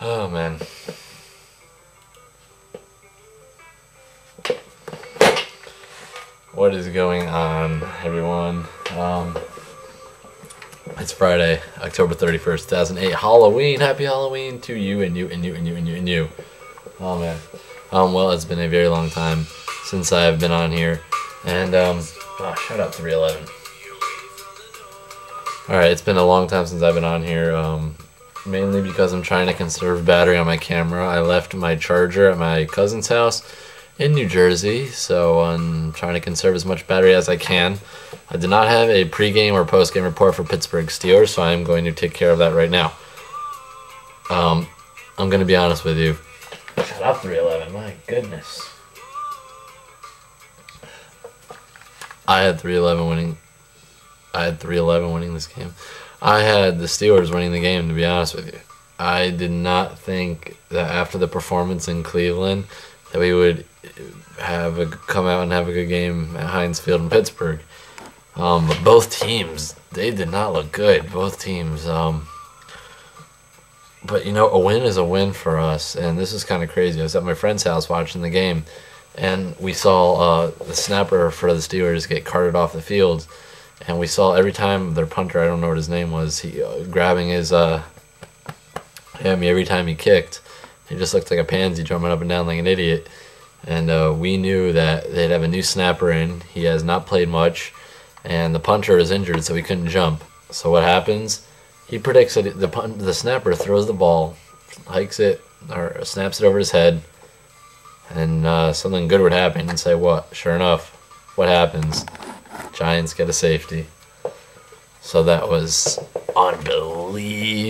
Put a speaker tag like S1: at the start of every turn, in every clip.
S1: Oh man. What is going on, everyone? It's Friday, October 31st, 2008. Halloween! Happy Halloween to you and you and you and you and you and you. Oh man. Well, it's been a very long time since I've been on here. And, shout out 311. Alright, it's been a long time since I've been on here. Mainly because I'm trying to conserve battery on my camera. I left my charger at my cousin's house in New Jersey, so I'm trying to conserve as much battery as I can. I did not have a pregame or postgame report for Pittsburgh Steelers, so I'm going to take care of that right now. I'm going to be honest with you. Shut up, 311. My goodness. I had 311 winning. I had 311 winning this game. I had the Steelers winning the game, to be honest with you. I did not think that after the performance in Cleveland that we would come out and have a good game at Heinz Field in Pittsburgh. But both teams, they did not look good. Both teams. But, you know, a win is a win for us, and this is kind of crazy. I was at my friend's house watching the game, and we saw the snapper for the Steelers get carted off the field. And we saw every time their punter, I don't know what his name was, he grabbing his hammy every time he kicked. He just looked like a pansy jumping up and down like an idiot. And we knew that they'd have a new snapper in. He has not played much, and the punter is injured, so he couldn't jump. So what happens? He predicts that the snapper throws the ball, hikes it, or snaps it over his head, and something good would happen. And say what? Sure enough, what happens? Giants get a safety. So that was unbelievable.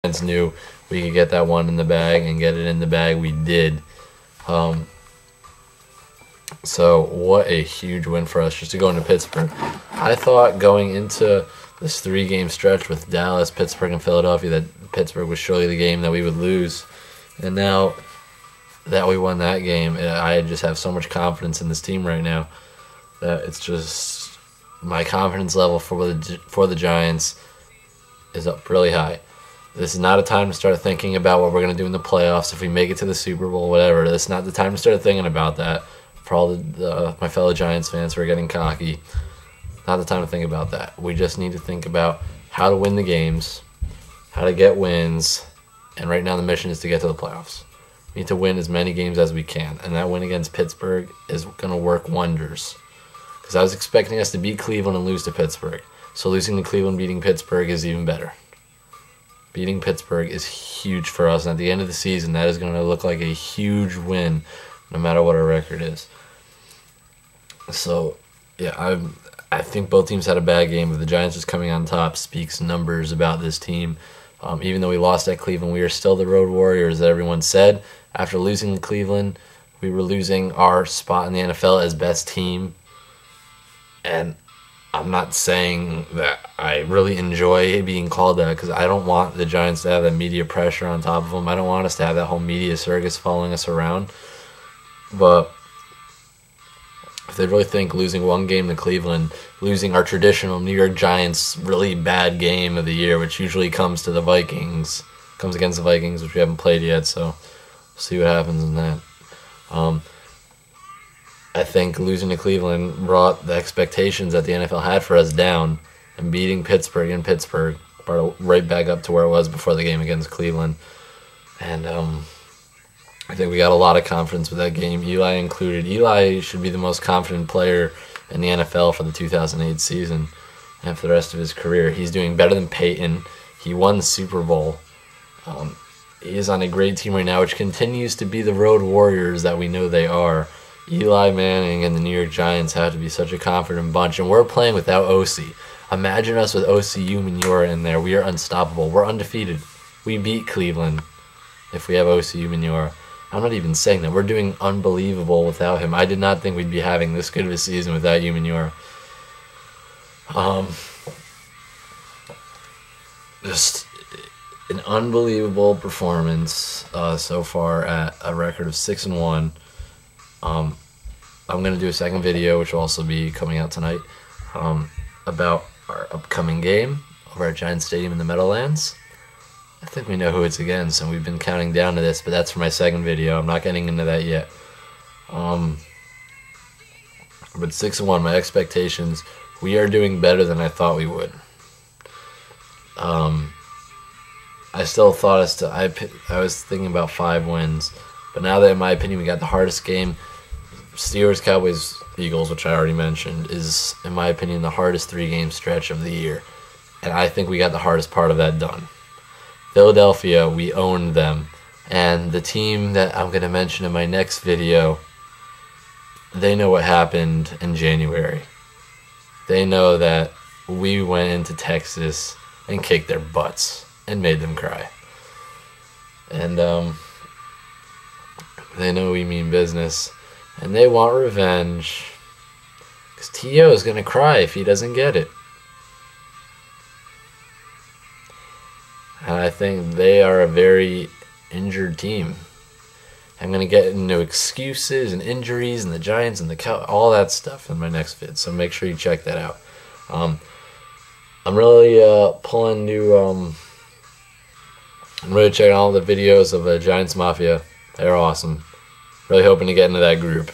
S1: Giants knew we could get that one in the bag, and get it in the bag we did. So what a huge win for us just to go into Pittsburgh. I thought going into this 3-game stretch with Dallas, Pittsburgh, and Philadelphia that Pittsburgh was surely the game that we would lose. And now that we won that game, I just have so much confidence in this team right now that it's just my confidence level for the Giants is up really high. This is not a time to start thinking about what we're going to do in the playoffs, if we make it to the Super Bowl, whatever. This is not the time to start thinking about that. For all my fellow Giants fans who are getting cocky, not the time to think about that. We just need to think about how to win the games, how to get wins, and right now the mission is to get to the playoffs. We need to win as many games as we can, and that win against Pittsburgh is going to work wonders. Because I was expecting us to beat Cleveland and lose to Pittsburgh. So losing to Cleveland, beating Pittsburgh is even better. Beating Pittsburgh is huge for us, and at the end of the season, that is going to look like a huge win, no matter what our record is. So, yeah, I think both teams had a bad game, but the Giants just coming on top speaks numbers about this team. Even though we lost at Cleveland, we are still the Road Warriors that everyone said. After losing to Cleveland, we were losing our spot in the NFL as best team. And I'm not saying that I really enjoy being called that, because I don't want the Giants to have that media pressure on top of them. I don't want us to have that whole media circus following us around. But if they really think losing one game to Cleveland, losing our traditional New York Giants really bad game of the year, which usually comes to the Vikings, comes against the Vikings, which we haven't played yet, so we'll see what happens in that. I think losing to Cleveland brought the expectations that the NFL had for us down, and beating Pittsburgh in Pittsburgh brought it right back up to where it was before the game against Cleveland. And I think we got a lot of confidence with that game, Eli included. Eli should be the most confident player in the NFL for the 2008 season and for the rest of his career. He's doing better than Peyton. He won the Super Bowl. He is on a great team right now, which continues to be the Road Warriors that we know they are. Eli Manning and the New York Giants have to be such a confident bunch, and we're playing without OC. Imagine us with OC Umenyiora in there. We are unstoppable. We're undefeated. We beat Cleveland if we have OC Umenyiora. I'm not even saying that. We're doing unbelievable without him. I did not think we'd be having this good of a season without Umenyiora. Just an unbelievable performance so far at a record of 6-1. I'm going to do a second video, which will also be coming out tonight, about our upcoming game. over at Giants Stadium in the Meadowlands. I think we know who it's against, and we've been counting down to this, but that's for my second video. I'm not getting into that yet. But 6-1, my expectations, we are doing better than I thought we would. I still thought I was thinking about 5 wins, but now that in my opinion we got the hardest game, Steelers, Cowboys, Eagles, which I already mentioned, is in my opinion the hardest 3-game stretch of the year, and I think we got the hardest part of that done. Philadelphia, we owned them, and the team that I'm going to mention in my next video, they know what happened in January. They know that we went into Texas and kicked their butts and made them cry. And they know we mean business, and they want revenge, because T.O. is going to cry if he doesn't get it. And I think they are a very injured team. I'm going to get into excuses and injuries and the Giants and all that stuff in my next vid, so make sure you check that out. I'm really pulling new... I'm really checking all the videos of Giants Mafia. They're awesome. Really hoping to get into that group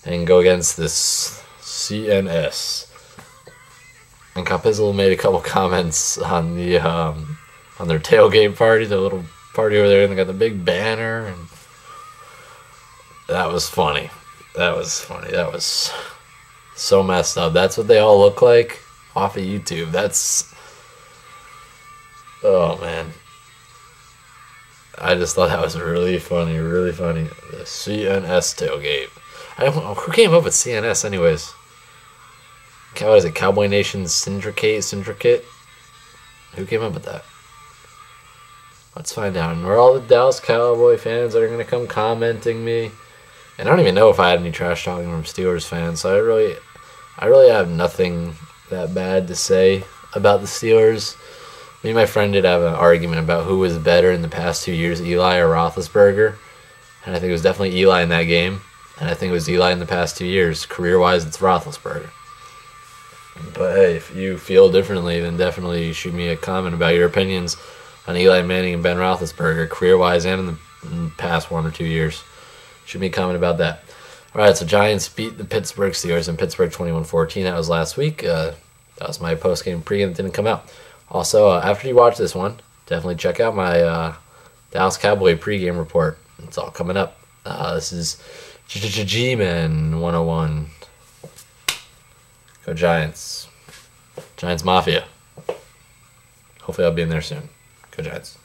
S1: and go against this CNS. And Capizzle made a couple comments on the on their tailgate party, the little party over there, and they got the big banner, and that was funny. That was so messed up. That's what they all look like off of YouTube. Oh man. I just thought that was really funny, really funny. The CNS tailgate. Who came up with CNS anyways? What is it, Cowboy Nation Syndicate? Who came up with that? Let's find out. And we're all the Dallas Cowboy fans that are going to come commenting me. And I don't even know if I had any trash talking from Steelers fans, so I really have nothing that bad to say about the Steelers. Me and my friend did have an argument about who was better in the past 2 years, Eli or Roethlisberger. And I think it was definitely Eli in that game. And I think it was Eli in the past 2 years. Career-wise, it's Roethlisberger. But hey, if you feel differently, then definitely shoot me a comment about your opinions on Eli Manning and Ben Roethlisberger, career-wise and in the past 1 or 2 years. Shoot me a comment about that. All right, so Giants beat the Pittsburgh Steelers in Pittsburgh 21-14. That was last week. That was my post-game pregame that didn't come out. Also, after you watch this one, definitely check out my Dallas Cowboy pregame report. It's all coming up. This is G-Man 101. Go Giants. Giants Mafia. Hopefully I'll be in there soon. Go Giants.